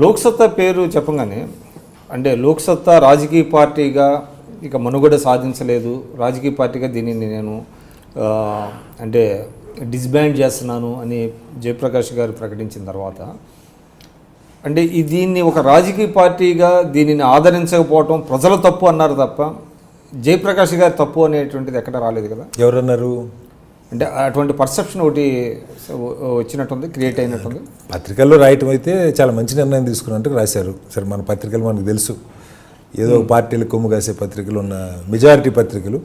లోక్సత్తా పేరు చెప్పగానే అంటే లోక్సత్తా రాజకీయ పార్టీగా ఇక మనుగడ సాధించలేదు, రాజకీయ పార్టీగా దీనిని నేను అంటే డిస్బ్యాండ్ చేస్తున్నాను అని జయప్రకాష్ గారు ప్రకటించిన తర్వాత అంటే దీన్ని ఒక రాజకీయ పార్టీగా దీనిని ఆదరించకపోవటం ప్రజల తప్పు అన్నారు తప్ప జయప్రకాష్ గారు తప్పు అనేటువంటిది ఎక్కడ రాలేదు కదా. ఎవరన్నారు? అంటే అటువంటి పర్సెప్షన్ ఒకటి వచ్చినట్టుంది, క్రియేట్ అయినట్టుంది. పత్రికల్లో రాయటం అయితే చాలా మంచి నిర్ణయం తీసుకున్నట్టు రాశారు. సరే, మన పత్రికలు మనకు తెలుసు, ఏదో పార్టీలు కొమ్ము కాసే పత్రికలు ఉన్న మెజారిటీ పత్రికలు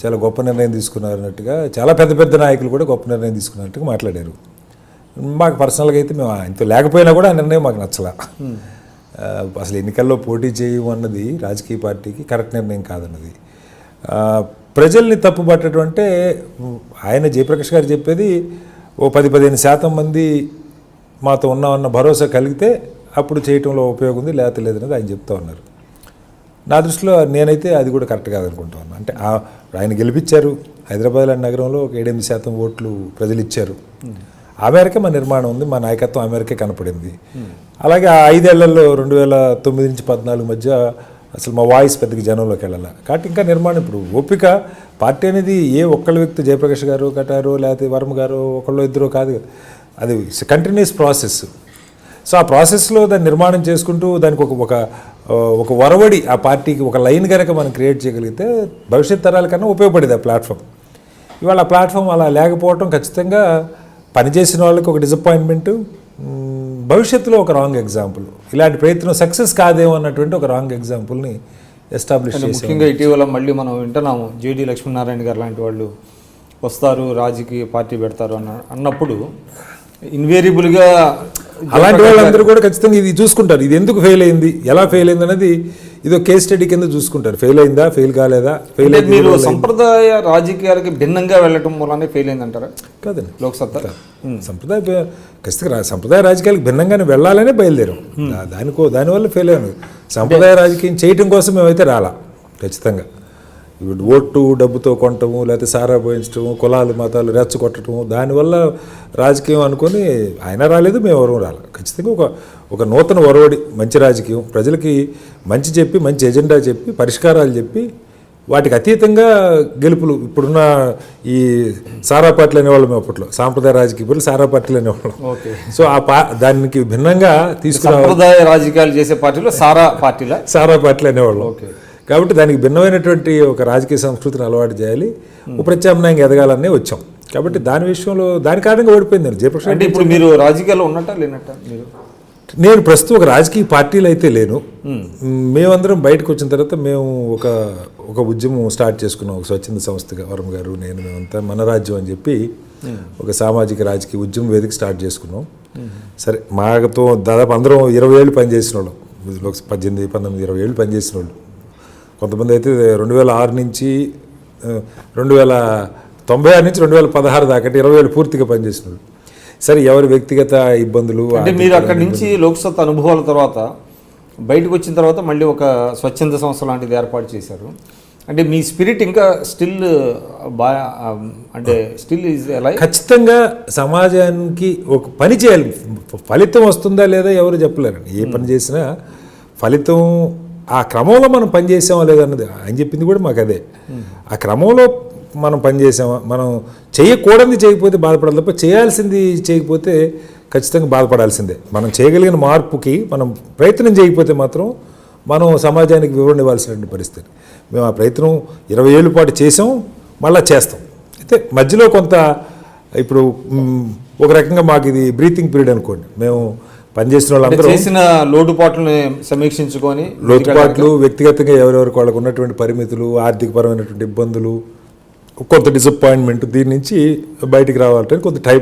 చాలా గొప్ప నిర్ణయం తీసుకున్నారు అన్నట్టుగా, చాలా పెద్ద పెద్ద నాయకులు కూడా గొప్ప నిర్ణయం తీసుకున్నట్టుగా మాట్లాడారు. మాకు పర్సనల్గా అయితే మేము ఆయనతో లేకపోయినా కూడా ఆ నిర్ణయం మాకు నచ్చలా. అసలు ఎన్నికల్లో పోటీ చేయమన్నది రాజకీయ పార్టీకి కరెక్ట్ నిర్ణయం కాదన్నది. ప్రజల్ని తప్పు పట్టడం అంటే ఆయన జయప్రకాష్ గారు చెప్పేది ఓ 10-15% మంది మాతో ఉన్నామన్న భరోసా కలిగితే అప్పుడు చేయటంలో ఉపయోగం ఉంది, లేకపోతే లేదనేది ఆయన చెప్తా ఉన్నారు. నా దృష్టిలో నేనైతే అది కూడా కరెక్ట్ కాదనుకుంటా ఉన్నాను. అంటే ఆయన గెలిపించారు, హైదరాబాద్ లాంటి నగరంలో ఒక 7-8% ఓట్లు ప్రజలు ఇచ్చారు. ఆ మేరకే మా నిర్మాణం ఉంది, మా నాయకత్వం ఆ మేరకే కనపడింది. అలాగే ఆ 5 ఏళ్లలో 2009 నుంచి 2014 మధ్య అసలు మా వాయిస్ పెద్దగా జనంలోకి వెళ్ళాలి. కాబట్టి ఇంకా నిర్మాణం ఇప్పుడు ఓపిక. పార్టీ అనేది ఏ ఒక్కళ్ళ వ్యక్తి జయప్రకాష్ గారు కటారు లేకపోతే వర్మ గారు ఒకళ్ళు ఇద్దరు కాదు, అది కంటిన్యూస్ ప్రాసెస్. సో ఆ ప్రాసెస్లో దాన్ని నిర్మాణం చేసుకుంటూ దానికి ఒక వరవడి ఆ పార్టీకి ఒక లైన్ కనుక మనం క్రియేట్ చేయగలిగితే భవిష్యత్ తరాల కన్నా ఉపయోగపడేది ఆ ప్లాట్ఫామ్. ఇవాళ ఆ ప్లాట్ఫామ్ అలా లేకపోవటం ఖచ్చితంగా పనిచేసిన వాళ్ళకి ఒక డిసప్పాయింట్మెంటు, భవిష్యత్తులో ఒక రాంగ్ ఎగ్జాంపుల్. ఇలాంటి ప్రయత్నం సక్సెస్ కాదేమో అన్నటువంటి ఒక రాంగ్ ఎగ్జాంపుల్ని ఎస్టాబ్లిష్ చేసి, ముఖ్యంగా ఇటీవల మళ్ళీ మనం వింటున్నాము జేడీ లక్ష్మీనారాయణ గారు లాంటి వాళ్ళు వస్తారు రాజకీయ పార్టీ పెడతారు అన్నప్పుడు ఇన్వేరియబుల్గా అలాంటి వాళ్ళందరూ కూడా ఖచ్చితంగా ఇది చూసుకుంటారు, ఇది ఎందుకు ఫెయిల్ అయింది, ఎలా ఫెయిల్ అయింది అనేది ఇది కేస్ స్టడీ కింద చూసుకుంటారు. ఫెయిల్ అయిందా, ఫెయిల్ కాలేదా, ఫెయిల్ అయితే మీరు సంప్రదాయ రాజకీయాలకి భిన్నంగా వెళ్ళటం వల్లనే ఫెయిల్ అయిందంటారా? కాదండి, లోక్సత్తా ఖచ్చితంగా సంప్రదాయ రాజకీయాలకు భిన్నంగానే వెళ్ళాలనే బయలుదేరాం. దానివల్ల ఫెయిల్ అయ్యాను. సంప్రదాయ రాజకీయం చేయటం కోసం మేమైతే రాలా. ఖచ్చితంగా ఇప్పుడు ఓటు డబ్బుతో కొనటము, లేకపోతే సారా పోయించటము, కులాలు మతాలు రెచ్చగొట్టడము, దానివల్ల రాజకీయం అనుకొని ఆయన రాలేదు, మేము ఎవరూ రాలేదు. ఖచ్చితంగా ఒక నూతన ఒరవడి, మంచి రాజకీయం, ప్రజలకి మంచి చెప్పి, మంచి ఎజెండా చెప్పి, పరిష్కారాలు చెప్పి, వాటికి అతీతంగా గెలుపులు. ఇప్పుడున్న ఈ సారా పార్టీలు అనేవాళ్ళం, మేము అప్పట్లో సాంప్రదాయ రాజకీయాలు సారా పార్టీలు అనేవాళ్ళం. సో దానికి భిన్నంగా సాంప్రదాయ రాజకీయాలు చేసే పార్టీలు సారా పార్టీలు అనేవాళ్ళం. కాబట్టి దానికి భిన్నమైనటువంటి ఒక రాజకీయ సంస్కృతిని అలవాటు చేయాలి, ప్రత్యామ్నాయంగా ఎదగాలనే వచ్చాం. కాబట్టి దాని విషయంలో దాని కారణంగా ఓడిపోయింది జయప్రకాష్. అంటే ఇప్పుడు మీరు రాజకీయాల్లో ఉన్నట్టా లేనట్టా? నేను ప్రస్తుతం ఒక రాజకీయ పార్టీలు అయితే లేను. మేమందరం బయటకు వచ్చిన తర్వాత మేము ఒక ఉద్యమం స్టార్ట్ చేసుకున్నాం, ఒక స్వచ్ఛంద సంస్థగా వర్మ గారు నేను, మేమంతా మన రాజ్యం అని చెప్పి ఒక సామాజిక రాజకీయ ఉద్యమం వేదిక స్టార్ట్ చేసుకున్నాం. సరే, మాతో దాదాపు అందరం 20 ఏళ్ళు పనిచేసిన వాళ్ళం, 18, 19, 20 ఏళ్ళు పనిచేసిన వాళ్ళు. కొంతమంది అయితే 2006 నుంచి 1996 నుంచి 2016 దాకా 20 ఏళ్ళు పూర్తిగా పనిచేసిన వాళ్ళు. సరే, ఎవరి వ్యక్తిగత ఇబ్బందులు అంటే మీరు అక్కడి నుంచి లోక్సత్తా అనుభవాల తర్వాత బయటకు వచ్చిన తర్వాత మళ్ళీ ఒక స్వచ్ఛంద సంస్థ లాంటిది ఏర్పాటు చేశారు. అంటే మీ స్పిరిట్ ఇంకా స్టిల్ ఈజ్ లైక్ ఖచ్చితంగా సమాజానికి ఒక పని చేయాలి. ఫలితం వస్తుందా లేదా ఎవరు చెప్పలేరండి. ఏ పని చేసినా ఫలితం ఆ క్రమంలో మనం పనిచేసామా లేదన్నది ఆయన చెప్పింది కూడా మాకు అదే. ఆ క్రమంలో మనం పనిచేసామా, మనం చేయకూడనిది చేయకపోతే బాధపడాలి తప్ప చేయాల్సింది చేయకపోతే ఖచ్చితంగా బాధపడాల్సిందే. మనం చేయగలిగిన మార్పుకి మనం ప్రయత్నం చేయకపోతే మాత్రం మనం సమాజానికి వివరణ ఇవ్వాల్సినటువంటి పరిస్థితి. మేము ఆ ప్రయత్నం 20 ఏళ్ళ పాటు చేసాం, మళ్ళీ చేస్తాం. అయితే మధ్యలో కొంత ఇప్పుడు ఒక రకంగా మాకు ఇది బ్రీతింగ్ పీరియడ్ అనుకోండి. మేము పనిచేసిన వాళ్ళందరూ చేసిన లోటుపాట్లను సమీక్షించుకొని, లోటుపాట్లు వ్యక్తిగతంగా ఎవరెవరికి వాళ్ళకు ఉన్నటువంటి పరిమితులు, ఆర్థికపరమైనటువంటి ఇబ్బందులు, కొంత డిసప్పాయింట్మెంట్, దీని నుంచి బయటికి రావాలంటే కొంత టైం